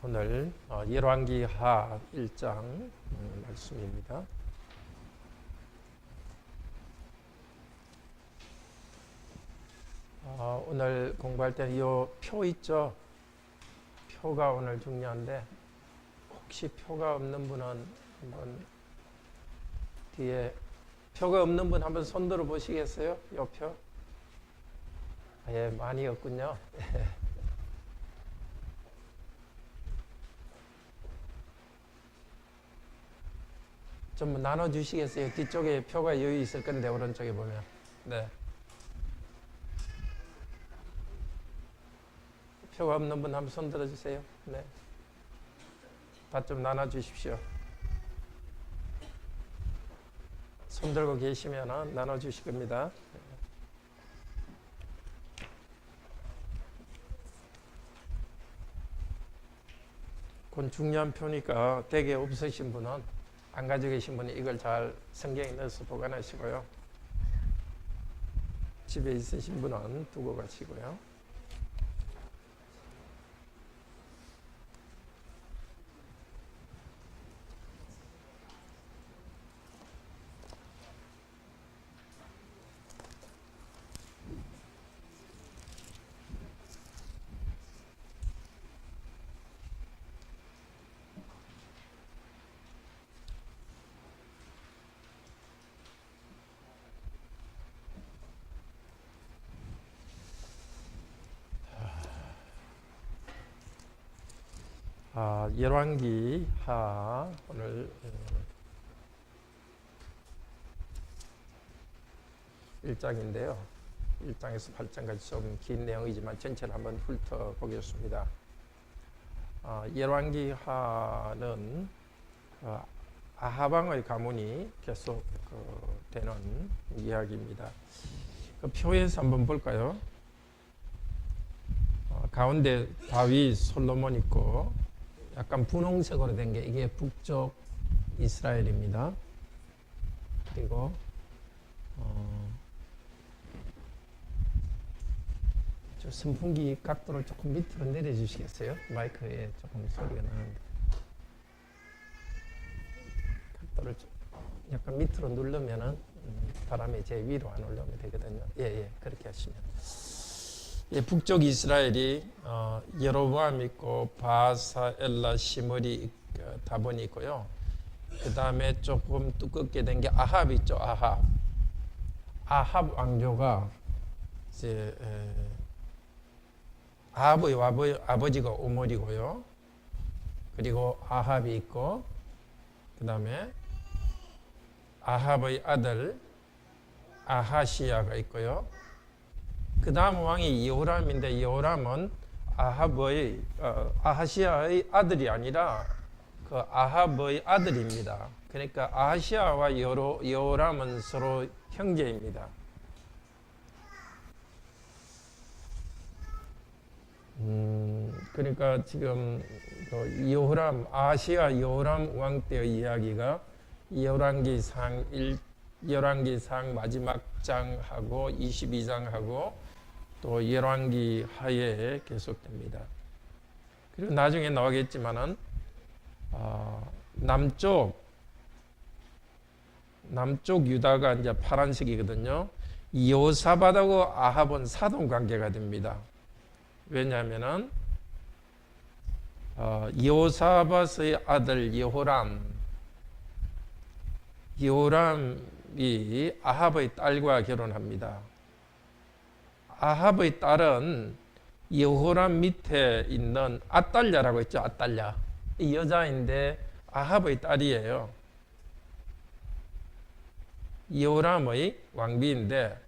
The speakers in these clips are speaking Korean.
오늘 열왕기하 1장 말씀입니다. 오늘 공부할 때는 이 표 있죠? 표가 오늘 중요한데 혹시 표가 없는 분은 한번 뒤에 표가 없는 분 한번 손 들어 보시겠어요? 이 표? 예, 많이 없군요. 좀 나눠주시겠어요? 뒤쪽에 표가 여유 있을 건데 오른쪽에 보면. 네. 표가 없는 분 한번 손 들어주세요. 네. 다 좀 나눠주십시오. 손 들고 계시면 나눠주실 겁니다. 그건 중요한 표니까 댁에 없으신 분은 안 가지고 계신 분이 이걸 잘 성경에 넣어서 보관하시고요. 집에 있으신 분은 두고 가시고요. 열왕기하 오늘 1장인데요. 1장에서 8장까지 좀 긴 내용이지만 전체를 한번 훑어보겠습니다. 열왕기하는 아하방의 가문이 계속 되는 이야기입니다. 그 표에서 한번 볼까요? 가운데 다윗, 솔로몬 있고 약간 분홍색으로 된 게 이게 북쪽 이스라엘입니다. 그리고 저 선풍기 각도를 조금 밑으로 내려주시겠어요? 마이크에 조금 소리가 나는데 각도를 약간 밑으로 누르면은 바람이 제 위로 안 올라오면 되거든요. 예, 그렇게 하시면. 북쪽 이스라엘이 여로보암 있고 바사, 엘라, 시므리, 다본이 있고요. 그 다음에 조금 두껍게 된 게 아합 있죠. 아합 왕조가 이제 아합의 아버지가 오므리고요. 그리고 아합이 있고 그 다음에 아합의 아들 아하시야가 있고요. 그 다음 왕이 여호람인데 여호람은 아하시야의 아들이 아니라 그 아합의 아들입니다. 그러니까 아하시야와 여호람은 서로 형제입니다. 그러니까 지금 아하시야 여호람 왕 때의 이야기가 열왕기상 마지막 장하고 22장하고 또 열왕기 하에 계속됩니다. 그리고 나중에 나오겠지만은 남쪽 유다가 이제 파란색이거든요. 여호사밧하고 아합은 사돈 관계가 됩니다. 왜냐하면은 여호사밧의 아들 여호람이 아합의 딸과 결혼합니다. 아합의 딸은 여호람 밑에 있는 아달랴라고 있죠. 아달랴. 이 여자인데 아합의 딸이에요. 여호람의 왕비인데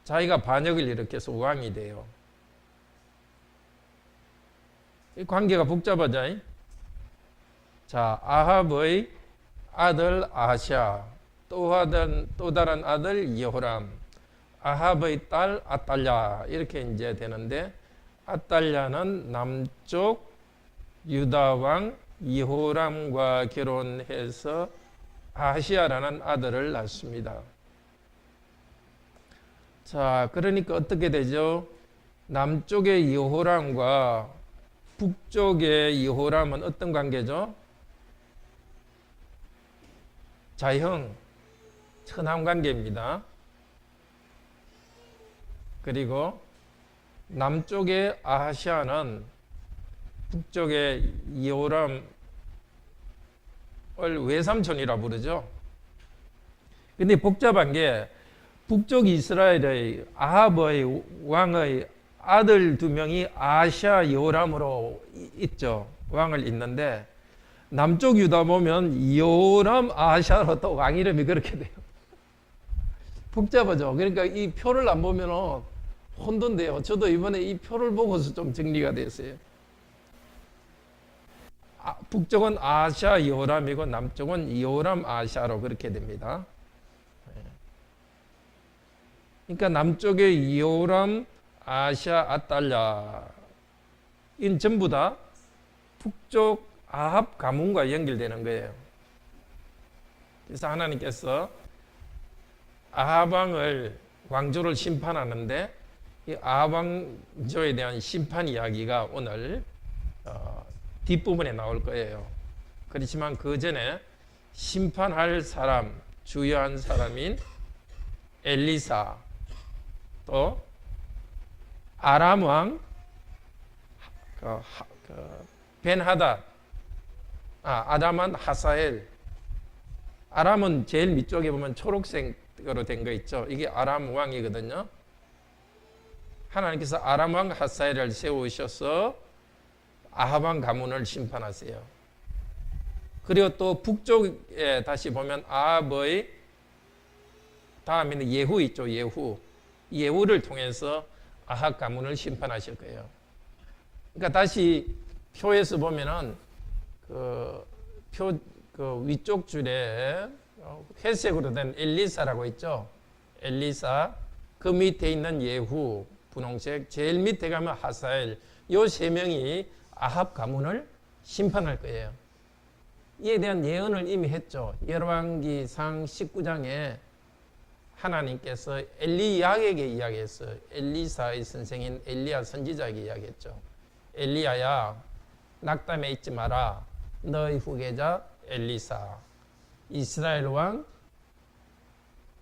자기가 반역을 일으켜서 왕이 돼요. 이 관계가 복잡하죠. 자, 아합의 아들 아하시야, 또 다른 아들 여호람, 아합의 딸 아달랴 이렇게 이제 되는데 아달랴는 남쪽 유다 왕 여호람과 결혼해서 아하시야라는 아들을 낳습니다. 자, 그러니까 어떻게 되죠? 남쪽의 여호람과 북쪽의 여호람은 어떤 관계죠? 자형, 천ham 관계입니다. 그리고 남쪽의 아하시아는 북쪽의 여호람을 외삼촌이라 부르죠. 근데 복잡한 게 북쪽 이스라엘의 아합의 왕의 아들 두 명이 아시아 여호람으로 있죠. 왕을 잇는데 남쪽 유다 보면 여호람 아시아로 또 왕 이름이 그렇게 돼요. 복잡하죠. 그러니까 이 표를 안 보면 혼돈돼요. 저도 이번에 이 표를 보고서 좀 정리가 됐어요. 북쪽은 아시아 여호람이고 남쪽은 여호람 아시아로 그렇게 됩니다. 그러니까 남쪽의 여호람 아시아 아달랴 인 전부 다 북쪽 아합 가문과 연결되는 거예요. 그래서 하나님께서 아합 왕을 왕조를 심판하는데 이 아합 왕조에 대한 심판 이야기가 오늘 뒷부분에 나올 거예요. 그렇지만 그 전에 심판할 사람, 주요한 사람인 엘리사, 또 아람 왕 벤하닷, 아람은 하사엘. 아람은 제일 밑쪽에 보면 초록색으로 된 거 있죠. 이게 아람 왕이거든요. 하나님께서 아람 왕 하사엘을 세우셔서 아합 왕 가문을 심판하세요. 그리고 또 북쪽에 다시 보면 아합의 다음에는 예후 있죠. 예후를 통해서 아합 가문을 심판하실 거예요. 그러니까 다시 표에서 보면은 그 위쪽 줄에 회색으로 된 엘리사라고 있죠. 엘리사, 그 밑에 있는 예후, 분홍색, 제일 밑에 가면 하사엘. 요 세 명이 아합 가문을 심판할 거예요. 이에 대한 예언을 이미 했죠. 열왕기상 19장에 하나님께서 엘리야에게 이야기했어요. 엘리사의 선생인 엘리야 선지자에게 이야기했죠. 엘리야야, 낙담에 있지 마라. 너의 후계자 엘리사, 이스라엘 왕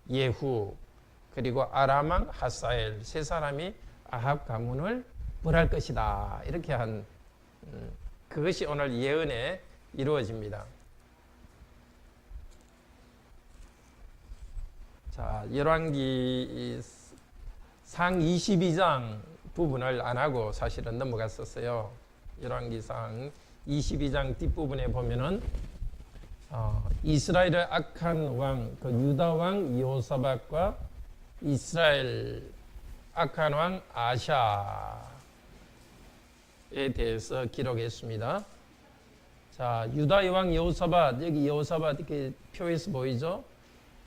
예후, 그리고 아람 왕 하사엘 세 사람이 아합 가문을 벌할 것이다. 이렇게 한 그것이 오늘 예언에 이루어집니다. 자, 열왕기 상 22장 부분을 안 하고 사실은 넘어갔었어요. 열왕기상 22장 뒷부분에 보면은 이스라엘의 악한 왕, 그 유다 왕 여호사밧과 이스라엘 악한 왕 아샤에 대해서 기록했습니다. 자, 유다의 왕 여호사밧, 여기 여호사밧 이렇게 표에서 보이죠?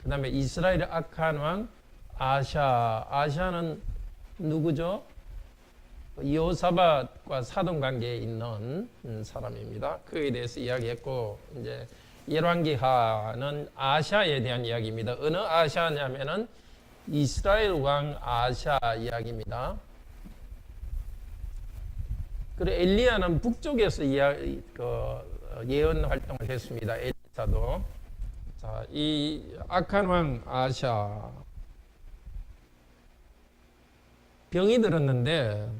그 다음에 이스라엘의 악한 왕 아샤는 누구죠? 여호사밧과 사돈 관계에 있는 사람입니다. 그에 대해서 이야기했고, 이제 열왕기하는 아샤에 대한 이야기입니다. 어느 아샤냐면은 이스라엘 왕 아샤 이야기입니다. 그리고 엘리야는 북쪽에서 예언 활동을 했습니다. 엘리사도. 자, 이 악한 왕 아샤 병이 들었는데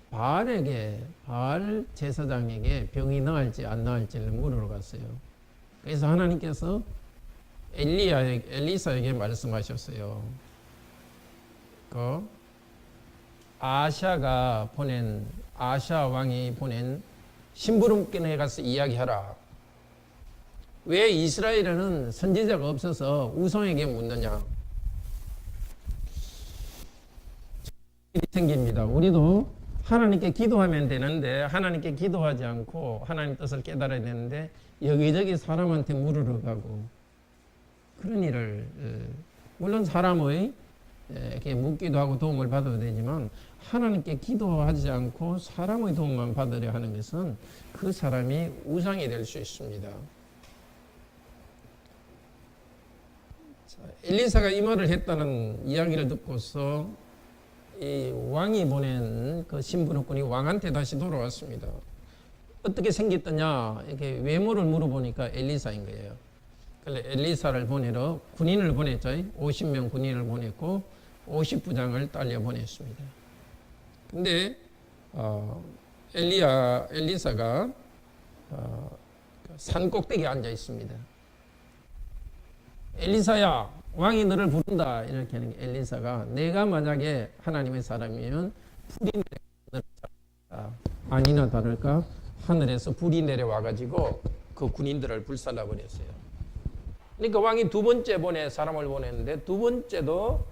바알 제사장에게 병이 나을지 안 나을지를 물으러 갔어요. 그래서 하나님께서 엘리사에게 말씀하셨어요. 그 아샤 왕이 보낸 심부름꾼에 가서 이야기하라. 왜 이스라엘에는 선지자가 없어서 우상에게 묻느냐? 생깁니다. 우리도 하나님께 기도하면 되는데 하나님께 기도하지 않고 하나님 뜻을 깨달아야 되는데 여기저기 사람한테 물으러 가고 그런 일을 물론 사람의 이렇게 묻기도 하고 도움을 받아야 되지만 하나님께 기도하지 않고 사람의 도움만 받으려 하는 것은 그 사람이 우상이 될 수 있습니다. 자, 엘리사가 이 말을 했다는 이야기를 듣고서 이 왕이 보낸 그 신분호권이 왕한테 다시 돌아왔습니다. 어떻게 생겼더냐, 이렇게 외모를 물어보니까 엘리사인 거예요. 그래서 엘리사를 보내러 군인을 보냈죠. 50명 군인을 보냈고 50부장을 딸려 보냈습니다. 근데 엘리사가 산 꼭대기에 앉아 있습니다. 엘리사야, 왕이 너를 부른다. 이렇게 하는 엘리사가, 내가 만약에 하나님의 사람이면 불이 내려와, 아니나 다를까 하늘에서 불이 내려와 가지고 그 군인들을 불살라 버렸어요. 그러니까 왕이 두 번째 사람을 보냈는데 두 번째도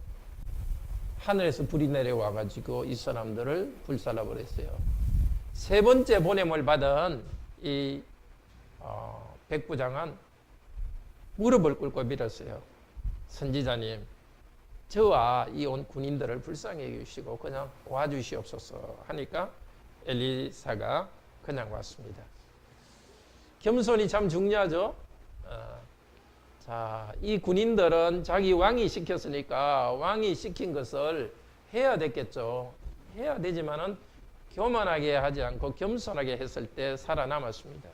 하늘에서 불이 내려와 가지고 이 사람들을 불살라 버렸어요. 세 번째 보냄을 받은 이 백부장은 무릎을 꿇고 빌었어요. 선지자님, 저와 이 온 군인들을 불쌍히 여기시고 그냥 와주시옵소서 하니까 엘리사가 그냥 왔습니다. 겸손이 참 중요하죠. 자, 이 군인들은 자기 왕이 시켰으니까 왕이 시킨 것을 해야 됐겠죠. 해야 되지만은 교만하게 하지 않고 겸손하게 했을 때 살아남았습니다.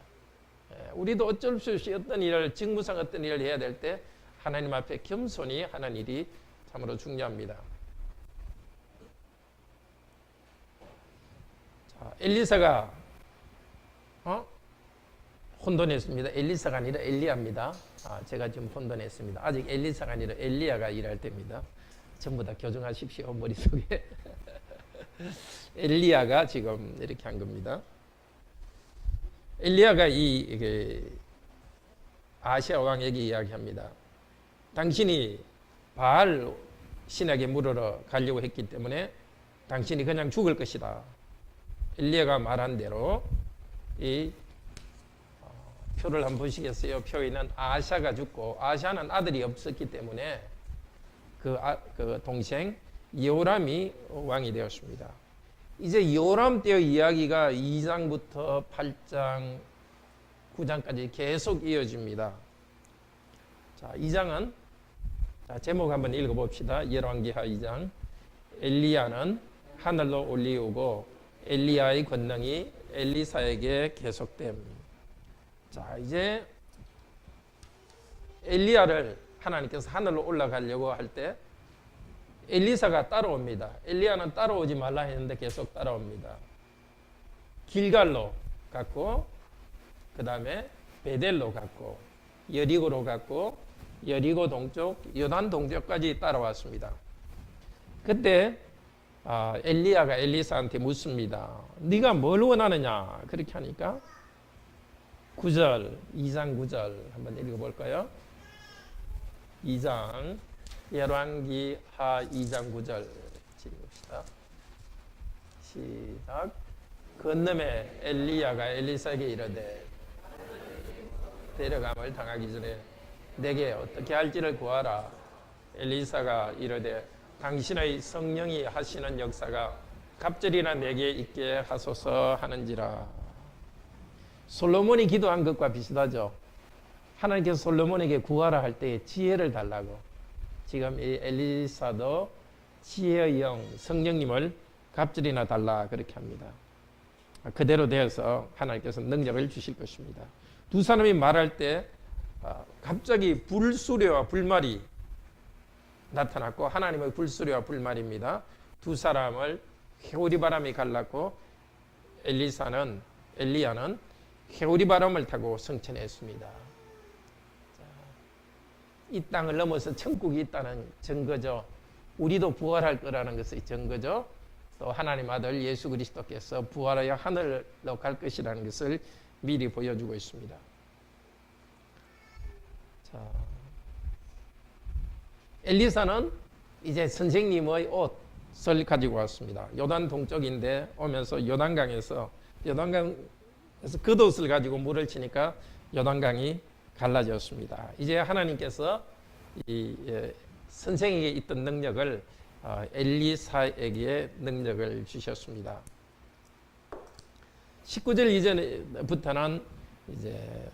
우리도 어쩔 수 없이 어떤 일을, 직무상 어떤 일을 해야 될 때 하나님 앞에 겸손히 하는 일이 참으로 중요합니다. 자, 엘리사가 혼돈했습니다. 엘리사가 아니라 엘리야입니다. 제가 지금 혼돈했습니다. 아직 엘리사가 아니라 엘리야가 일할 때입니다. 전부 다 교정하십시오, 머릿속에. 엘리야가 지금 이렇게 한 겁니다. 엘리야가 아시아 왕에게 이야기합니다. 당신이 바알 신에게 물으러 가려고 했기 때문에 당신이 그냥 죽을 것이다. 엘리야가 말한 대로 이 표를 한번 보시겠어요? 표에는 아샤가 죽고, 아샤는 아들이 없었기 때문에 그 동생 여호람이 왕이 되었습니다. 이제 여호람 때의 이야기가 2장부터 8장, 9장까지 계속 이어집니다. 자, 2장은 제목 한번 읽어봅시다. 열왕기하 2장. 엘리야는 하늘로 올리우고 엘리야의 권능이 엘리사에게 계속됨. 자, 이제 엘리야를 하나님께서 하늘로 올라가려고 할 때 엘리사가 따라옵니다. 엘리야는 따라오지 말라 했는데 계속 따라옵니다. 길갈로 갔고, 그 다음에 베델로 갔고, 여리고로 갔고, 여리고 동쪽, 요단 동쪽까지 따라왔습니다. 그때 엘리야가 엘리사한테 묻습니다. 네가 뭘 원하느냐? 그렇게 하니까 9절, 2장 9절 한번 읽어볼까요? 2장, 열왕기하 2장 9절 읽읍시다. 시작. 건너에 엘리야가 엘리사에게 이르되 데려감을 당하기 전에 내게 어떻게 할지를 구하라. 엘리사가 이르되 당신의 성령이 하시는 역사가 갑절이나 내게 있게 하소서 하는지라. 솔로몬이 기도한 것과 비슷하죠. 하나님께서 솔로몬에게 구하라 할 때 지혜를 달라고. 지금 이 엘리사도 지혜의 영, 성령님을 갑절이나 달라 그렇게 합니다. 그대로 되어서 하나님께서 능력을 주실 것입니다. 두 사람이 말할 때 갑자기 불수레와 불말이 나타났고, 하나님의 불수레와 불말입니다. 두 사람을 회오리 바람이 갈랐고, 엘리야는 회오리 바람을 타고 승천했습니다. 이 땅을 넘어서 천국이 있다는 증거죠. 우리도 부활할 거라는 것의 증거죠. 또 하나님 아들 예수 그리스도께서 부활하여 하늘로 갈 것이라는 것을 미리 보여주고 있습니다. 자, 엘리사는 이제 선생님의 옷을 가지고 왔습니다. 요단 동쪽인데 오면서 요단강에서 겉옷을 가지고 물을 치니까 요단강이 갈라졌습니다. 이제 하나님께서 선생에게 있던 능력을 엘리사에게 능력을 주셨습니다. 19절 이전부터는 이제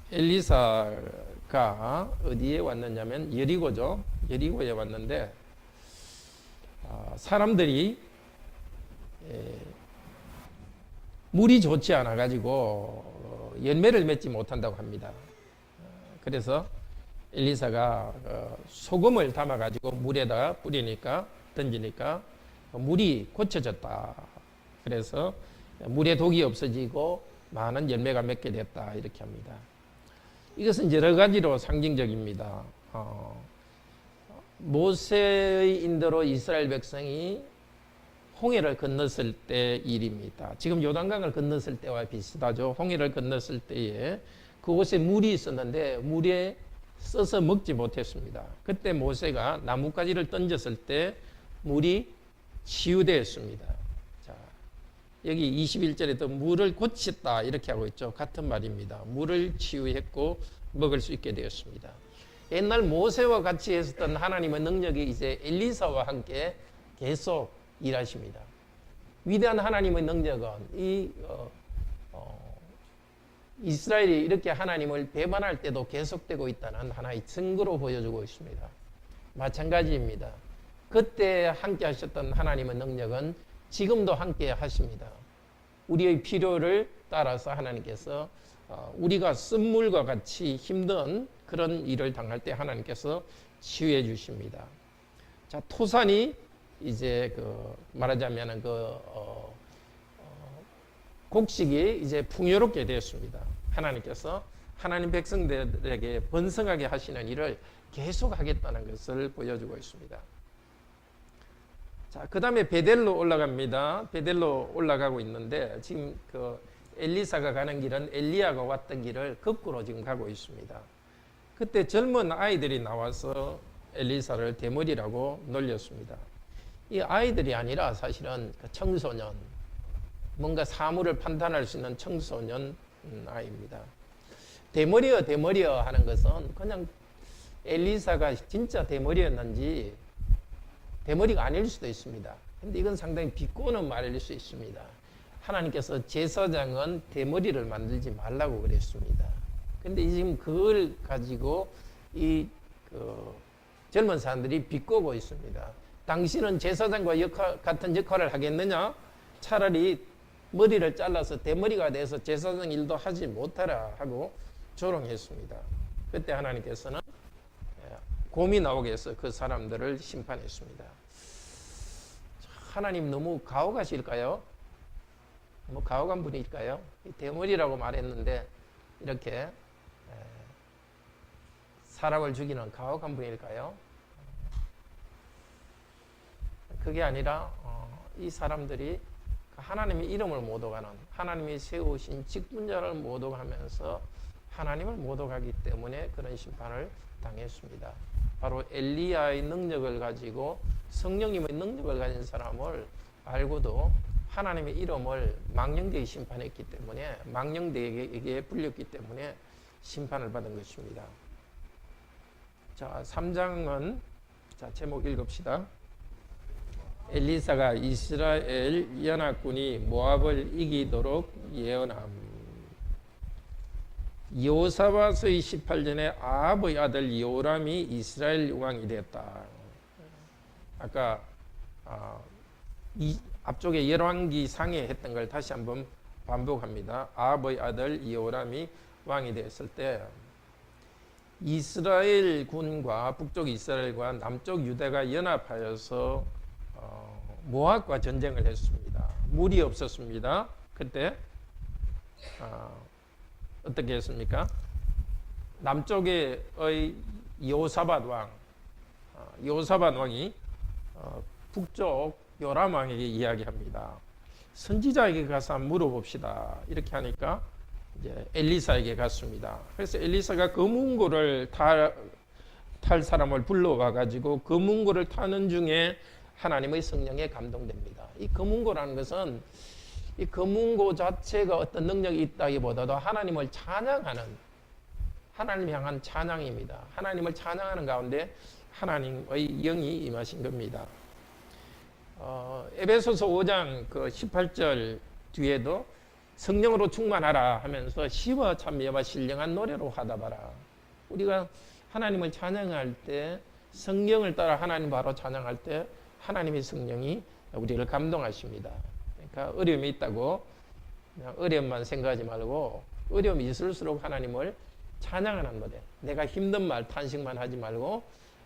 엘리사가 어디에 왔느냐면 여리고죠. 여리고에 왔는데 사람들이 물이 좋지 않아 가지고 열매를 맺지 못한다고 합니다. 그래서 엘리사가 소금을 담아 가지고 물에다 뿌리니까 던지니까 물이 고쳐졌다. 그래서 물에 독이 없어지고 많은 열매가 맺게 됐다 이렇게 합니다. 이것은 여러 가지로 상징적입니다. 모세의 인도로 이스라엘 백성이 홍해를 건넜을 때 일입니다. 지금 요단강을 건넜을 때와 비슷하죠. 홍해를 건넜을 때에 그곳에 물이 있었는데 물에 써서 먹지 못했습니다. 그때 모세가 나뭇가지를 던졌을 때 물이 치유되었습니다. 자, 여기 21절에도 물을 고쳤다 이렇게 하고 있죠. 같은 말입니다. 물을 치유했고 먹을 수 있게 되었습니다. 옛날 모세와 같이 했었던 하나님의 능력이 이제 엘리사와 함께 계속 일하십니다. 위대한 하나님의 능력은 이스라엘이 이렇게 하나님을 배반할 때도 계속되고 있다는 하나의 증거로 보여주고 있습니다. 마찬가지입니다. 그때 함께 하셨던 하나님의 능력은 지금도 함께 하십니다. 우리의 필요를 따라서 하나님께서 우리가 쓴물과 같이 힘든 그런 일을 당할 때 하나님께서 치유해 주십니다. 자, 토산이 이제 말하자면 곡식이 이제 풍요롭게 되었습니다. 하나님께서 하나님 백성들에게 번성하게 하시는 일을 계속 하겠다는 것을 보여주고 있습니다. 자, 그 다음에 베델로 올라갑니다. 베델로 올라가고 있는데 지금 엘리사가 가는 길은 엘리야가 왔던 길을 거꾸로 지금 가고 있습니다. 그때 젊은 아이들이 나와서 엘리사를 대머리라고 놀렸습니다. 이 아이들이 아니라 사실은 청소년, 뭔가 사물을 판단할 수 있는 청소년 아이입니다. 대머리여 하는 것은 그냥 엘리사가 진짜 대머리였는지 대머리가 아닐 수도 있습니다. 근데 이건 상당히 비꼬는 말일 수 있습니다. 하나님께서 제사장은 대머리를 만들지 말라고 그랬습니다. 근데 지금 그걸 가지고 젊은 사람들이 비꼬고 있습니다. 당신은 제사장과 같은 역할을 하겠느냐? 차라리 머리를 잘라서 대머리가 돼서 제사장 일도 하지 못하라 하고 조롱했습니다. 그때 하나님께서는 곰이 나오게 해서 그 사람들을 심판했습니다. 하나님 너무 가혹하실까요? 너무 가혹한 분일까요? 대머리라고 말했는데 이렇게 사람을 죽이는 가혹한 분일까요? 그게 아니라 이 사람들이 하나님의 이름을 모독하는, 하나님이 세우신 직분자를 모독하면서 하나님을 모독하기 때문에 그런 심판을 당했습니다. 바로 엘리야의 능력을 가지고 성령님의 능력을 가진 사람을 알고도 하나님의 이름을 망령되게 심판했기 때문에, 망령되게 불렸기 때문에 심판을 받은 것입니다. 자, 3장은 제목 읽읍시다. 엘리사가 이스라엘 연합군이 모압을 이기도록 예언함. 여호사밧의 18년에 아합의 아들 요람이 이스라엘 왕이 되었다. 아까 앞쪽에 열왕기 상에 했던 걸 다시 한번 반복합니다. 아합의 아들 요람이 왕이 되었을 때 이스라엘 군과 북쪽 이스라엘과 남쪽 유다가 연합하여서 모압과 전쟁을 했습니다. 물이 없었습니다. 그때 어떻게 했습니까? 남쪽의 여호사밧 왕이 북쪽 요람 왕에게 이야기합니다. 선지자에게 가서 물어봅시다. 이렇게 하니까 이제 엘리사에게 갔습니다. 그래서 엘리사가 거문고를 탈 사람을 불러와 가지고 거문고를 타는 중에 하나님의 성령에 감동됩니다. 이 거문고라는 것은 이 거문고 자체가 어떤 능력이 있다기보다도 하나님을 찬양하는, 하나님 향한 찬양입니다. 하나님을 찬양하는 가운데 하나님의 영이 임하신 겁니다. 에베소서 5장 18절 뒤에도 성령으로 충만하라 하면서 시와 참여와 신령한 노래로 하다바라. 우리가 하나님을 찬양할 때, 성령을 따라 하나님 바로 찬양할 때 하나님의 성령이 우리를 감동하십니다. 그러니까 어려움이 있다고 그냥 어려움만 생각하지 말고 어려움이 있을수록 하나님을 찬양하는 노래. 내가 힘든 말 탄식만 하지 말고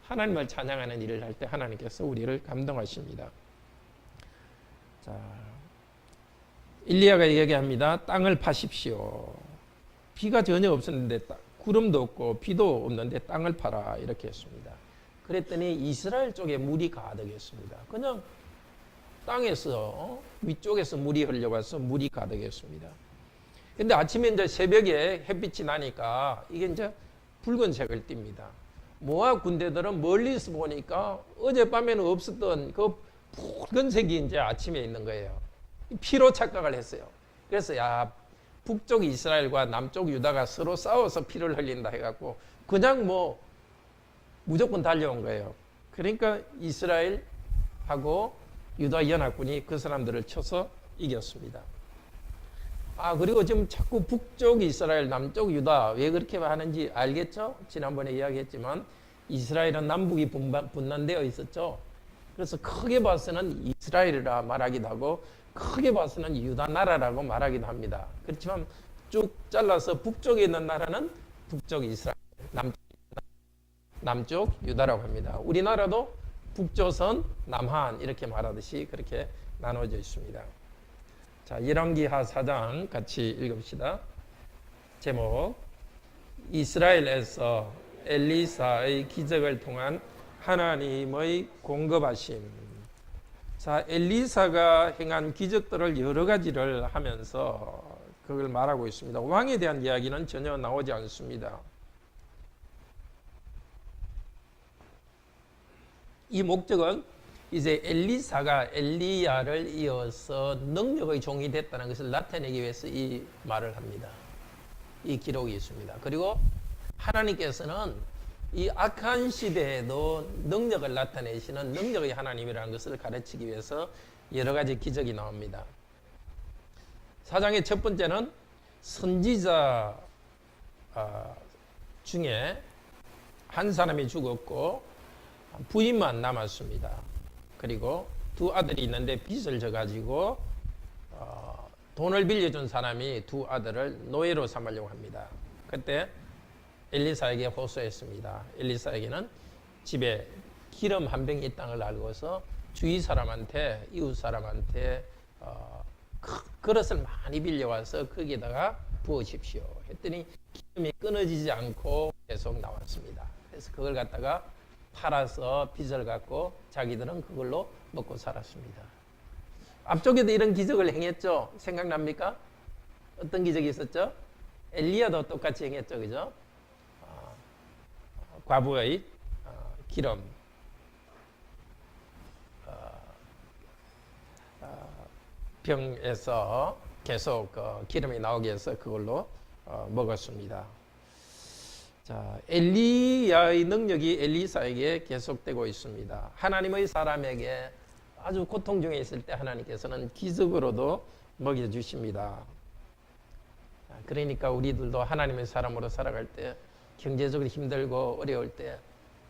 하나님을 찬양하는 일을 할 때 하나님께서 우리를 감동하십니다. 자, 일리야가 얘기합니다. 땅을 파십시오. 비가 전혀 없었는데 구름도 없고 비도 없는데 땅을 파라 이렇게 했습니다. 그랬더니 이스라엘 쪽에 물이 가득했습니다. 그냥 땅에서 위쪽에서 물이 흘려와서 물이 가득했습니다. 근데 아침에 이제 새벽에 햇빛이 나니까 이게 이제 붉은색을 띱니다. 모압 군대들은 멀리서 보니까 어젯밤에는 없었던 그 붉은색이 이제 아침에 있는 거예요. 피로 착각을 했어요. 그래서 야, 북쪽 이스라엘과 남쪽 유다가 서로 싸워서 피를 흘린다 해갖고 그냥 뭐 무조건 달려온 거예요. 그러니까 이스라엘하고 유다 연합군이 그 사람들을 쳐서 이겼습니다. 그리고 지금 자꾸 북쪽 이스라엘, 남쪽 유다 왜 그렇게 하는지 알겠죠? 지난번에 이야기했지만 이스라엘은 남북이 분단되어 있었죠. 그래서 크게 봐서는 이스라엘이라 말하기도 하고 크게 봐서는 유다 나라라고 말하기도 합니다. 그렇지만 쭉 잘라서 북쪽에 있는 나라는 북쪽 이스라엘, 남쪽 유다라고 합니다. 우리나라도 북조선, 남한 이렇게 말하듯이 그렇게 나눠져 있습니다. 자, 열왕기하 4장 같이 읽읍시다. 제목, 이스라엘에서 엘리사의 기적을 통한 하나님의 공급하심. 자, 엘리사가 행한 기적들을 여러 가지를 하면서 그걸 말하고 있습니다. 왕에 대한 이야기는 전혀 나오지 않습니다. 이 목적은 이제 엘리사가 엘리야를 이어서 능력의 종이 됐다는 것을 나타내기 위해서 이 말을 합니다. 이 기록이 있습니다. 그리고 하나님께서는 이 악한 시대에도 능력을 나타내시는 능력의 하나님이라는 것을 가르치기 위해서 여러 가지 기적이 나옵니다. 사장의 첫 번째는 선지자 중에 한 사람이 죽었고 부인만 남았습니다. 그리고 두 아들이 있는데 빚을 져가지고 돈을 빌려준 사람이 두 아들을 노예로 삼으려고 합니다. 그때 엘리사에게 호소했습니다. 엘리사에게는 집에 기름 한 병이 있다는 걸 알고서 주위 사람한테, 이웃 사람한테 그릇을 많이 빌려와서 거기에다가 부으십시오. 했더니 기름이 끊어지지 않고 계속 나왔습니다. 그래서 그걸 갖다가 팔아서 빚을 갚고 자기들은 그걸로 먹고 살았습니다. 앞쪽에도 이런 기적을 행했죠. 생각납니까? 어떤 기적이 있었죠? 엘리야도 똑같이 행했죠. 그죠? 과부의 기름 병에서 계속 기름이 나오게 해서 그걸로 먹었습니다. 자, 엘리야의 능력이 엘리사에게 계속되고 있습니다. 하나님의 사람에게 아주 고통 중에 있을 때 하나님께서는 기적으로도 먹여주십니다. 그러니까 우리들도 하나님의 사람으로 살아갈 때 경제적으로 힘들고 어려울 때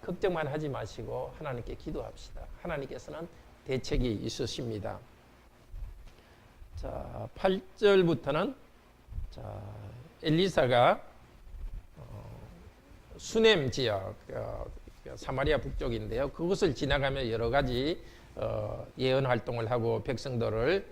걱정만 하지 마시고 하나님께 기도합시다. 하나님께서는 대책이 있으십니다. 자, 8절부터는 엘리사가 수넴 지역, 사마리아 북쪽인데요. 그것을 지나가며 여러 가지 예언 활동을 하고 백성들을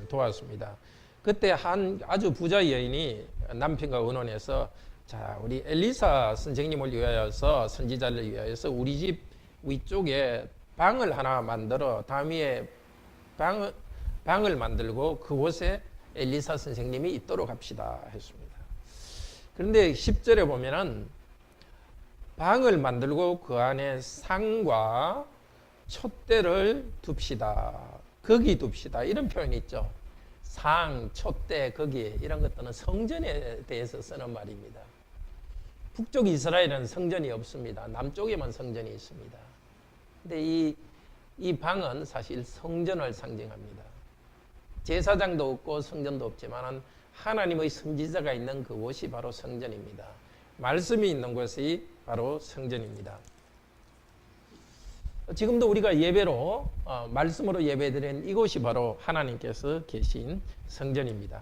도왔습니다. 그때 한 아주 부자 여인이 남편과 의논해서 자, 우리 엘리사 선생님을 위하여서 선지자를 위하여서 우리 집 위쪽에 방을 하나 만들어 담위에 방을 만들고 그곳에 엘리사 선생님이 있도록 합시다 했습니다. 그런데 10절에 보면은 방을 만들고 그 안에 상과 촛대를 둡시다. 거기 둡시다. 이런 표현이 있죠. 상, 촛대, 거기 이런 것들은 성전에 대해서 쓰는 말입니다. 북쪽 이스라엘은 성전이 없습니다. 남쪽에만 성전이 있습니다. 근데 이 방은 사실 성전을 상징합니다. 제사장도 없고 성전도 없지만 하나님의 선지자가 있는 그곳이 바로 성전입니다. 말씀이 있는 곳이 바로 성전입니다. 지금도 우리가 예배로 말씀으로 예배드리는 이곳이 바로 하나님께서 계신 성전입니다.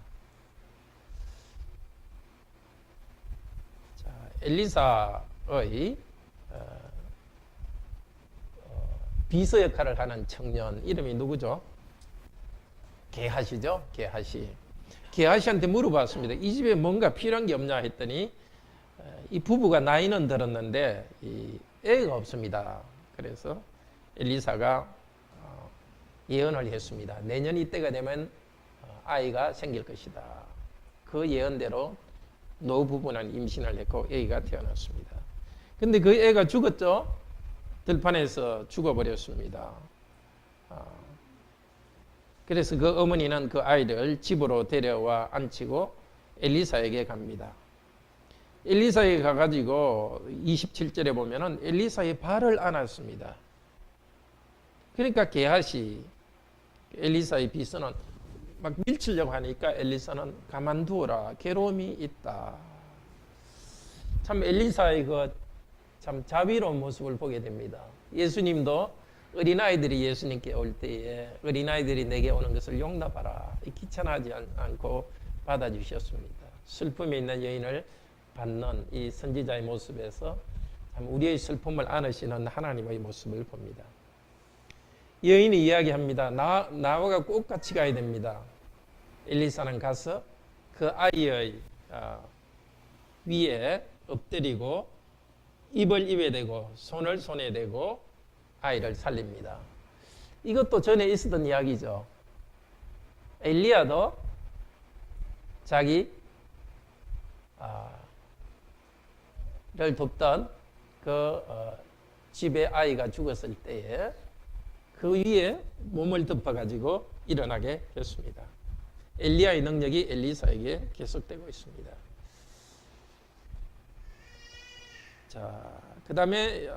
자, 엘리사의 비서 역할을 하는 청년 이름이 누구죠? 게하시죠? 게하시. 게하시한테 물어봤습니다. 이 집에 뭔가 필요한 게 없냐 했더니 이 부부가 나이는 들었는데 애가 없습니다. 그래서 엘리사가 예언을 했습니다. 내년 이때가 되면 아이가 생길 것이다. 그 예언대로 노부부는 임신을 했고 애가 태어났습니다. 근데 그 애가 죽었죠? 들판에서 죽어버렸습니다. 그래서 그 어머니는 그 아이를 집으로 데려와 앉히고 엘리사에게 갑니다. 엘리사에게 가가지고 27절에 보면은 엘리사의 발을 안았습니다. 그러니까 게하시 엘리사의 비서는 막 밀치려고 하니까 엘리사는 가만두어라, 괴로움이 있다. 참 엘리사의 그 참 자비로운 모습을 보게 됩니다. 예수님도 어린아이들이 예수님께 올 때에 어린아이들이 내게 오는 것을 용납하라, 귀찮아하지 않고 받아주셨습니다. 슬픔에 있는 여인을 받는 이 선지자의 모습에서 참 우리의 슬픔을 안으시는 하나님의 모습을 봅니다. 여인이 이야기합니다. 나와 꼭 같이 가야 됩니다. 엘리사는 가서 그 아이의 위에 엎드리고 입을 입에 대고 손을 손에 대고 아이를 살립니다. 이것도 전에 있었던 이야기죠. 엘리야도 자기 를 돕던 그 집에 아이가 죽었을 때에 그 위에 몸을 덮어가지고 일어나게 됐습니다. 엘리야의 능력이 엘리사에게 계속되고 있습니다. 자, 그 다음에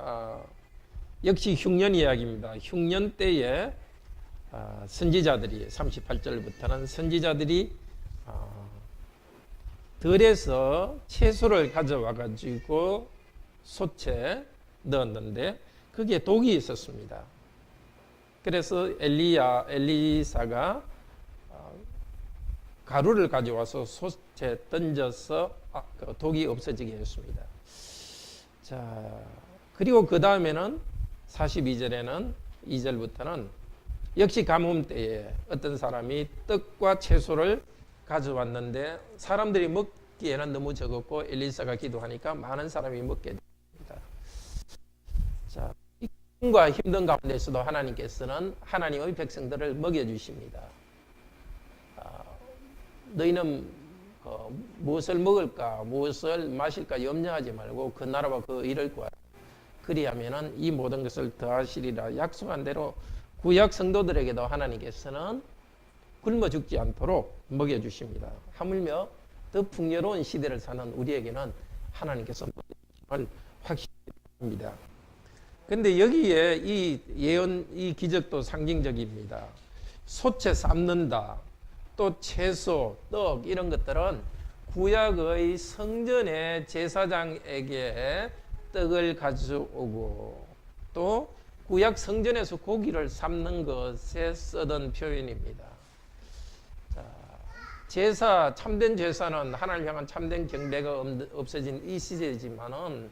역시 흉년 이야기입니다. 흉년 때에 선지자들이 38절부터는 선지자들이 들에서 채소를 가져와 가지고 솥에 넣었는데 거기에 독이 있었습니다. 그래서 엘리사가 가루를 가져와서 솥에 던져서 그 독이 없어지게 했습니다. 자, 그리고 그 다음에는 42절에는 2절부터는 역시 가뭄 때에 어떤 사람이 떡과 채소를 가져왔는데 사람들이 먹기에는 너무 적었고 엘리사가 기도하니까 많은 사람이 먹게 됩니다. 자, 힘과 힘든 가운데서도 하나님께서는 하나님의 백성들을 먹여주십니다. 너희는 무엇을 먹을까 무엇을 마실까 염려하지 말고 그 나라와 그 일을 구하라. 그리하면은 이 모든 것을 더하시리라. 약속한 대로 구약 성도들에게도 하나님께서는 굶어 죽지 않도록 먹여주십니다. 하물며 더 풍요로운 시대를 사는 우리에게는 하나님께서 먹여주심을 확신합니다. 근데 여기에 이 예언, 이 기적도 상징적입니다. 솥에 삶는다, 또 채소, 떡 이런 것들은 구약의 성전의 제사장에게 떡을 가져오고 또 구약 성전에서 고기를 삶는 것에 쓰던 표현입니다. 자, 제사, 참된 제사는 하나님을 향한 참된 경배가 없어진 이 시대지만은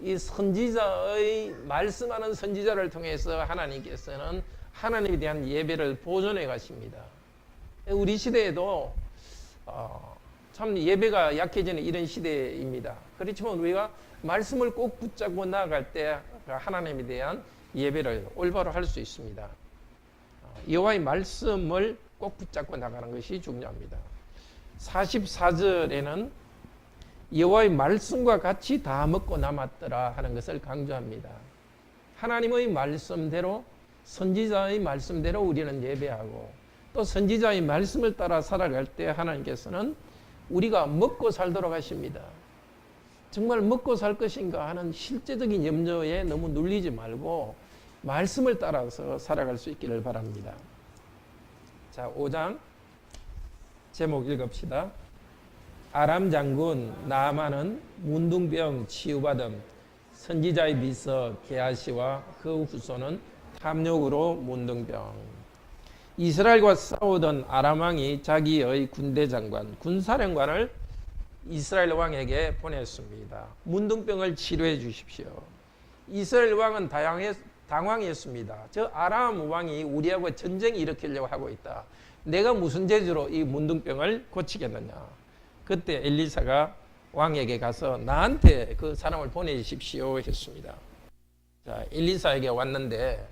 이 선지자의 말씀하는 선지자를 통해서 하나님께서는 하나님에 대한 예배를 보존해 가십니다. 우리 시대에도 참 예배가 약해지는 이런 시대입니다. 그렇지만 우리가 말씀을 꼭 붙잡고 나아갈 때 하나님에 대한 예배를 올바로 할 수 있습니다. 여호와의 말씀을 꼭 붙잡고 나가는 것이 중요합니다. 44절에는 여호와의 말씀과 같이 다 먹고 남았더라 하는 것을 강조합니다. 하나님의 말씀대로 선지자의 말씀대로 우리는 예배하고 또 선지자의 말씀을 따라 살아갈 때 하나님께서는 우리가 먹고 살도록 하십니다. 정말 먹고 살 것인가 하는 실제적인 염려에 너무 눌리지 말고 말씀을 따라서 살아갈 수 있기를 바랍니다. 자, 5장 제목 읽읍시다. 아람 장군 나아만은 문둥병 치유받음 선지자의 비서 게하시와 그 후손은 탐욕으로 문둥병. 이스라엘과 싸우던 아람 왕이 자기의 군대 장관, 군사령관을 이스라엘 왕에게 보냈습니다. 문둥병을 치료해 주십시오. 이스라엘 왕은 당황했습니다. 저 아람 왕이 우리하고 전쟁 일으키려고 하고 있다. 내가 무슨 재주로 이 문둥병을 고치겠느냐. 그때 엘리사가 왕에게 가서 나한테 그 사람을 보내주십시오 했습니다. 자, 엘리사에게 왔는데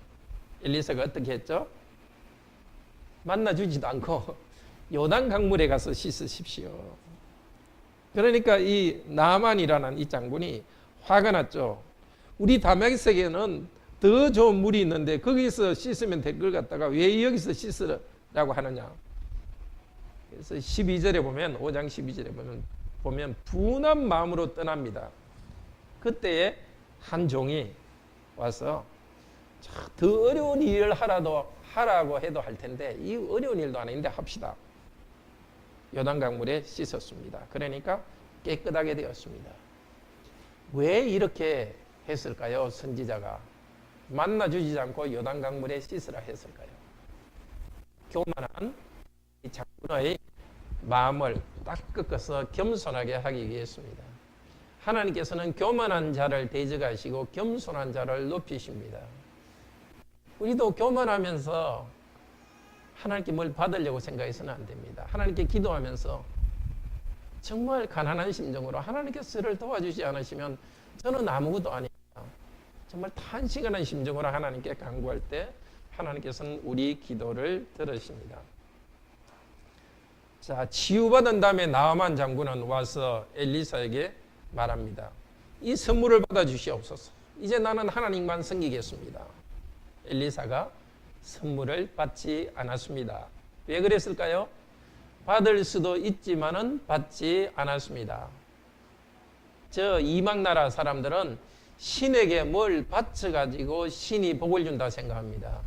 엘리사가 어떻게 했죠? 만나주지도 않고 요단 강물에 가서 씻으십시오. 그러니까 이 나만이라는 이 장군이 화가 났죠. 우리 다메섹에는 더 좋은 물이 있는데 거기서 씻으면 될 걸 갖다가 왜 여기서 씻으라고 하느냐. 그래서 12절에 보면 5장 12절에 보면 분한 마음으로 떠납니다. 그때에 한 종이 와서 더 어려운 일을 하라고 해도 할 텐데 이 어려운 일도 아닌데 합시다. 요단강물에 씻었습니다. 그러니까 깨끗하게 되었습니다. 왜 이렇게 했을까요? 선지자가 만나주지 않고 요단강물에 씻으라 했을까요? 교만한 이 장군의 마음을 딱 꺾어서 겸손하게 하기 위해서입니다. 하나님께서는 교만한 자를 대적하시고 겸손한 자를 높이십니다. 우리도 교만하면서 하나님께 뭘 받으려고 생각해서는 안 됩니다. 하나님께 기도하면서 정말 가난한 심정으로 하나님께서 저를 도와주지 않으시면 저는 아무것도 아닙니다. 정말 탄식하는 심정으로 하나님께 간구할 때 하나님께서는 우리 기도를 들으십니다. 자, 치유받은 다음에 나아만 장군은 와서 엘리사에게 말합니다. 이 선물을 받아 주시옵소서. 이제 나는 하나님만 섬기겠습니다. 엘리사가 선물을 받지 않았습니다. 왜 그랬을까요? 받을 수도 있지만은 받지 않았습니다. 저 이방 나라 사람들은 신에게 뭘 바쳐가지고 신이 복을 준다 생각합니다.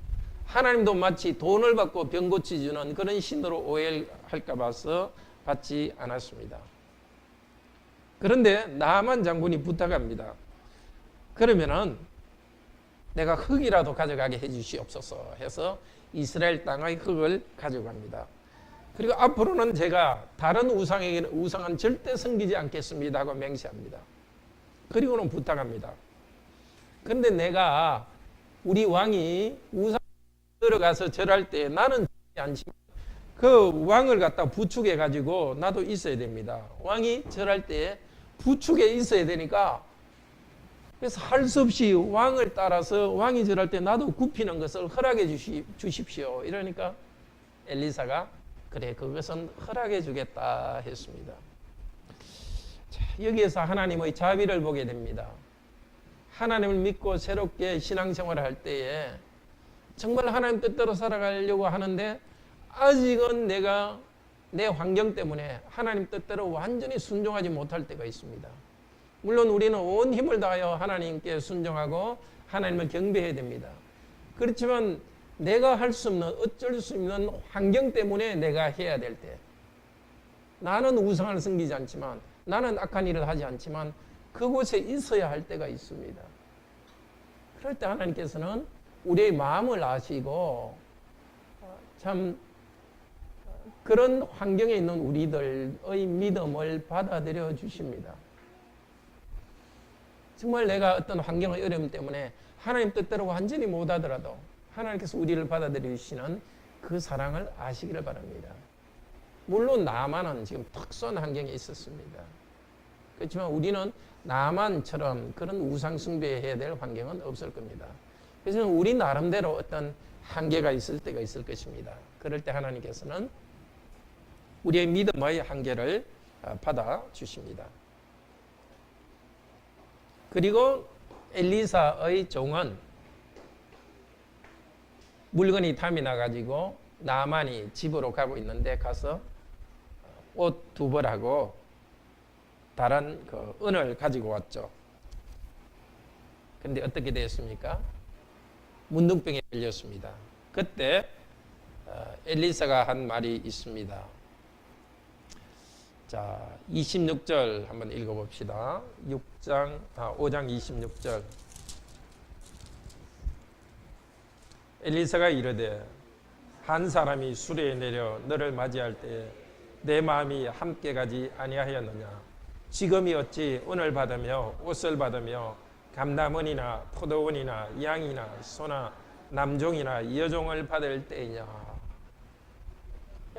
하나님도 마치 돈을 받고 병 고치주는 그런 신으로 오해할까 봐서 받지 않았습니다. 그런데 나아만 장군이 부탁합니다. 그러면은 내가 흙이라도 가져가게 해주시옵소서 해서 이스라엘 땅의 흙을 가져갑니다. 그리고 앞으로는 제가 다른 우상은 절대 섬기지 않겠습니다 하고 맹세합니다. 그리고는 부탁합니다. 그런데 내가 우리 왕이 우상 들어가서 절할 때 나는 않지만 그 왕을 갖다 부축해 가지고 나도 있어야 됩니다. 왕이 절할 때 부축에 있어야 되니까 그래서 할 수 없이 왕을 따라서 왕이 절할 때 나도 굽히는 것을 허락해 주십시오. 이러니까 엘리사가 그래 그것은 허락해 주겠다 했습니다. 자, 여기에서 하나님의 자비를 보게 됩니다. 하나님을 믿고 새롭게 신앙생활을 할 때에 정말 하나님 뜻대로 살아가려고 하는데 아직은 내가 내 환경 때문에 하나님 뜻대로 완전히 순종하지 못할 때가 있습니다. 물론 우리는 온 힘을 다하여 하나님께 순종하고 하나님을 경배해야 됩니다. 그렇지만 내가 할 수 없는 어쩔 수 없는 환경 때문에 내가 해야 될 때 나는 우상을 섬기지 않지만 나는 악한 일을 하지 않지만 그곳에 있어야 할 때가 있습니다. 그럴 때 하나님께서는 우리의 마음을 아시고 참 그런 환경에 있는 우리들의 믿음을 받아들여 주십니다. 정말 내가 어떤 환경의 어려움 때문에 하나님 뜻대로 완전히 못하더라도 하나님께서 우리를 받아들여 주시는 그 사랑을 아시기를 바랍니다. 물론 나만은 지금 특수한 환경에 있었습니다. 그렇지만 우리는 나만처럼 그런 우상 숭배해야 될 환경은 없을 겁니다. 그래서 우리 나름대로 어떤 한계가 있을 때가 있을 것입니다. 그럴 때 하나님께서는 우리의 믿음의 한계를 받아 주십니다. 그리고 엘리사의 종은 물건이 탐이 나가지고 나만이 집으로 가고 있는데 가서 옷 2벌하고 다른 그 은을 가지고 왔죠. 그런데 어떻게 되었습니까? 문둥병에 걸렸습니다. 그때 엘리사가 한 말이 있습니다. 자, 26절 한번 읽어봅시다. 5장 26절. 엘리사가 이르되 한 사람이 수레에 내려 너를 맞이할 때에 내 마음이 함께 가지 아니하였느냐. 지금이 어찌 은을 받으며 옷을 받으며 감람원이나 포도원이나 양이나 소나 남종이나 여종을 받을 때이냐.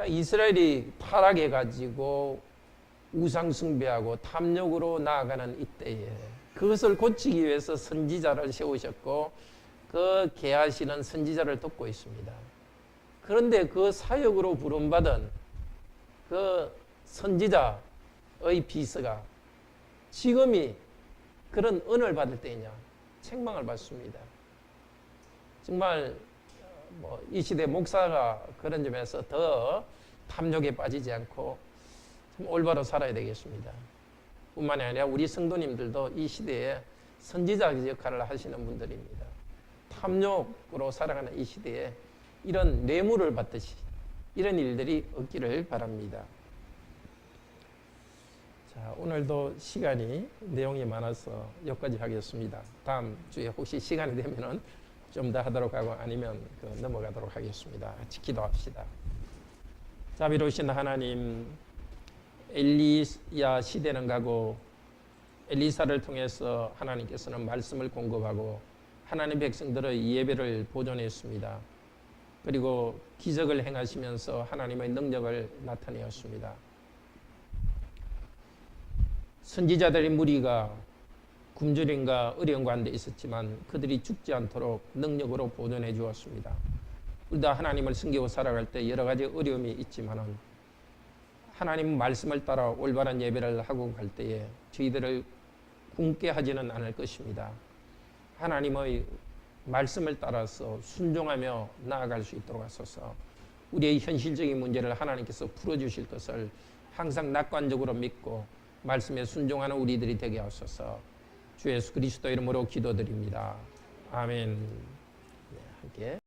이스라엘이 타락해가지고 우상숭배하고 탐욕으로 나아가는 이때에 그것을 고치기 위해서 선지자를 세우셨고 그 계하시는 선지자를 돕고 있습니다. 그런데 그 사역으로 부름받은 그 선지자의 비서가 지금이 그런 은을 받을 때이냐 책망을 받습니다. 정말 이 시대 목사가 그런 점에서 더 탐욕에 빠지지 않고 참 올바로 살아야 되겠습니다. 뿐만이 아니라 우리 성도님들도 이 시대에 선지자 역할을 하시는 분들입니다. 탐욕으로 살아가는 이 시대에 이런 뇌물을 받듯이 이런 일들이 없기를 바랍니다. 자, 오늘도 시간이 내용이 많아서 여기까지 하겠습니다. 다음 주에 혹시 시간이 되면은 좀 더 하도록 하고 아니면 넘어가도록 하겠습니다. 같이 기도합시다. 자비로우신 하나님, 엘리야 시대는 가고 엘리사를 통해서 하나님께서는 말씀을 공급하고 하나님 백성들의 예배를 보존했습니다. 그리고 기적을 행하시면서 하나님의 능력을 나타내었습니다. 선지자들의 무리가 굶주림과 어려운 가운데 있었지만 그들이 죽지 않도록 능력으로 보존해 주었습니다. 우리도 하나님을 섬기고 살아갈 때 여러 가지 어려움이 있지만은 하나님 말씀을 따라 올바른 예배를 하고 갈 때에 저희들을 굶게 하지는 않을 것입니다. 하나님의 말씀을 따라서 순종하며 나아갈 수 있도록 하소서. 우리의 현실적인 문제를 하나님께서 풀어주실 것을 항상 낙관적으로 믿고 말씀에 순종하는 우리들이 되게 하소서. 주 예수 그리스도 이름으로 기도드립니다. 아멘. 함께